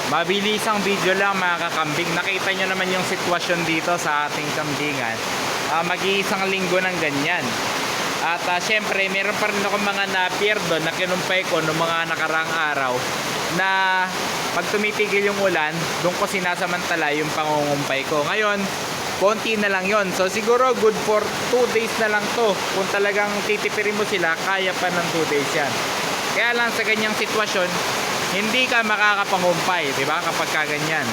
Mabilisang video lang mga kakambing. Nakita nyo naman yung sitwasyon dito sa ating kambingan. Mag-iisang linggo ng ganyan. At syempre meron pa rin ako mga napier doon na kinumpay ko noong mga nakarang araw na pag tumitigil yung ulan, doon ko sinasamantala yung pangungumpay ko. Ngayon, konti na lang yon. So siguro good for 2 days na lang to. Kung talagang titipirin mo sila, kaya pa ng 2 days yan. Kaya lang sa ganyang sitwasyon, hindi ka makakapangumpay, di ba? Kapag kaganyan.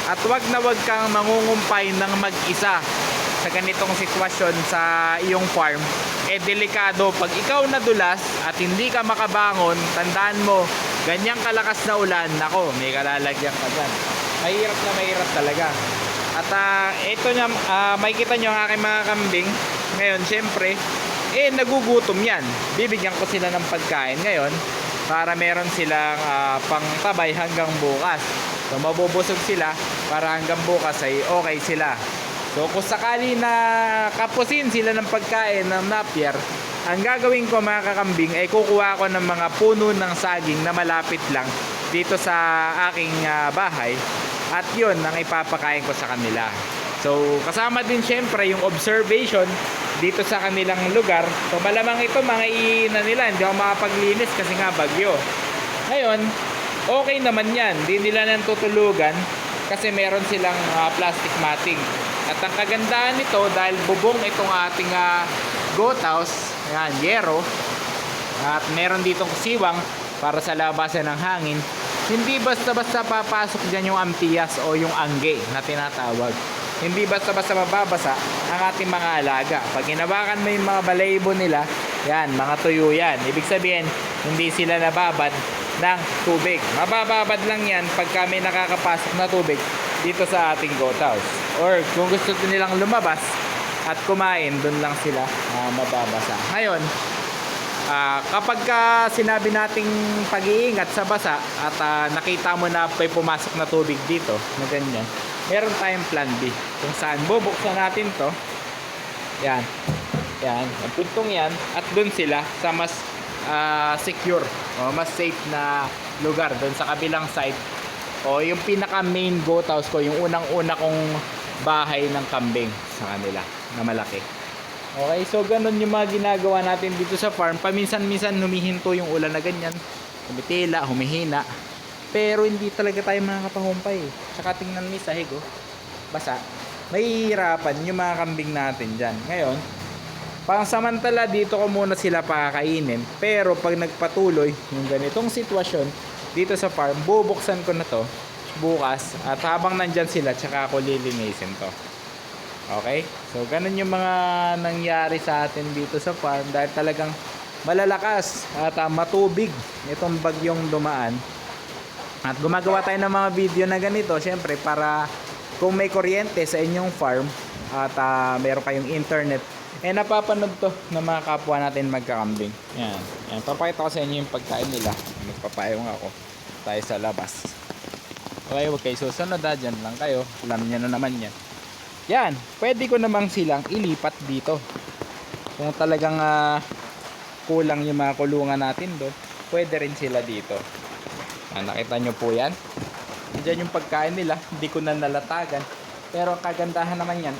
At wag na wag kang mangungumpay ng mag-isa sa ganitong sitwasyon sa iyong farm. Delikado pag ikaw nadulas at hindi ka makabangon, tandaan mo, ganyang kalakas na ulan, nako, may kalalagyan ka dyan. Mahirap na mahirap talaga. At ito nga, makikita nyo ang aking mga kambing. Ngayon, syempre, nagugutom yan. Bibigyan ko sila ng pagkain ngayon para meron silang pangtabay hanggang bukas. So mabubusog sila para hanggang bukas ay okay sila. So kung sakali na kapusin sila ng pagkain ng napier, ang gagawin ko mga kakambing ay kukuha ko ng mga puno ng saging na malapit lang dito sa aking bahay. At yun ang ipapakain ko sa kanila. So kasama din syempre yung observation dito sa kanilang lugar. So malamang ito mga iina nila, hindi ako makapaglinis kasi nga bagyo. Ngayon, okay naman yan. Hindi nila nang tutulugan kasi meron silang plastic matting. At ang kagandahan nito, dahil bubong itong ating goat house, ayan, yero, at meron ditong siwang para sa labasan ng hangin, hindi basta-basta papasok dyan yung ampias o yung angge na tinatawag. Hindi basta-basta mababasa ang ating mga alaga. Pag hinawakan mo yung mga balayibo nila, yan, mga tuyo yan. Ibig sabihin, hindi sila nababad ng tubig. Mabababad lang yan pag kami nakakapasok na tubig dito sa ating goat house. Or kung gusto nilang lumabas at kumain, dun lang sila mababasa. Ngayon, kapag sinabi nating pag-iingat sa basa at nakita mo na may pumasok na tubig dito na ganyan, meron tayong plan B kung saan bubuksan natin to, yan, ang pintong yan, at dun sila sa mas secure o mas safe na lugar, dun sa kabilang side o yung pinaka main goat house ko, yung unang-una kong bahay ng kambing sa kanila na malaki. Okay, so ganun yung mga ginagawa natin dito sa farm. Paminsan-minsan humihinto yung ulan na ganyan, humitila, humihina, pero hindi talaga tayo makakapangumpay. Tsaka tingnan mo yung sahig, basa. Mahihirapan yung mga kambing natin dyan. Ngayon, pangsamantala dito ko muna sila pakakainin, pero pag nagpatuloy yung ganitong sitwasyon dito sa farm, bubuksan ko na to bukas at habang nandyan sila, tsaka ako lilinisin to. Okay? So ganun yung mga nangyari sa atin dito sa farm dahil talagang malalakas at matubig itong bagyong dumaan. At gumagawa tayo ng mga video na ganito syempre para kung may kuryente sa inyong farm at meron kayong internet, napapanood to ng mga kapwa natin magkakambing. Yan, papakita ko sa inyo yung pagkain nila. Magpapayong ako tayo sa labas. Okay, huwag kayo susunod dyan lang kayo, alam nyo na naman yan. Yan, pwede ko namang silang ilipat dito kung talagang kulang yung mga kulungan natin doon, pwede rin sila dito. Nakita nyo po yan, diyan yung pagkain nila, hindi ko na nalatagan, pero ang kagandahan naman yan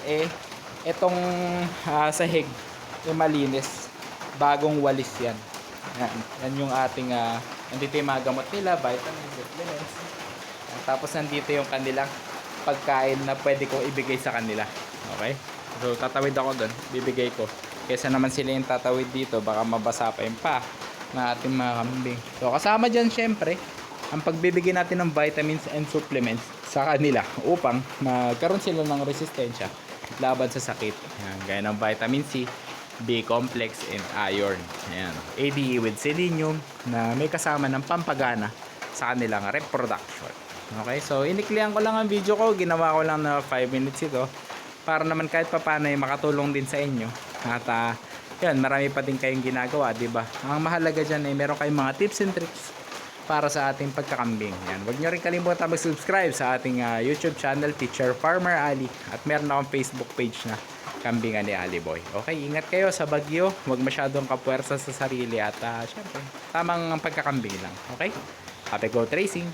itong sahig malinis, bagong walis yan. Yan yung ating nandito yung mga gamot nila, vitamins, supplements, tapos nandito yung kanilang pagkain na pwede kong ibigay sa kanila. Okay, so tatawid ako doon, bibigay ko, kesa naman sila yung tatawid dito, baka mabasa pa yung pa na ating mga kambing. So kasama dyan syempre ang pagbibigay natin ng vitamins and supplements sa kanila upang magkaroon sila ng resistensya laban sa sakit. Ayan, gaya ng vitamin C, B complex, and iron. Ayan, ADE with selenium na may kasama ng pampagana sa kanilang reproduction. Okay, so iniklihan ko lang ang video ko, ginawa ko lang na 5 minutes ito para naman kahit papaano ay makatulong din sa inyo. At yan, marami pa din kayong ginagawa, di ba? Ang mahalaga dyan ay meron kayong mga tips and tricks para sa ating pagkakambing. Yan, huwag nyo rin kalimutan mag-subscribe sa ating YouTube channel, Teacher Farmer Ali, at meron akong Facebook page na Kambingan ni Ali Boy. Okay, ingat kayo sa bagyo, huwag masyadong kapuwersa sa sarili at syempre, tamang pagkakambing lang. Okay, happy goat racing!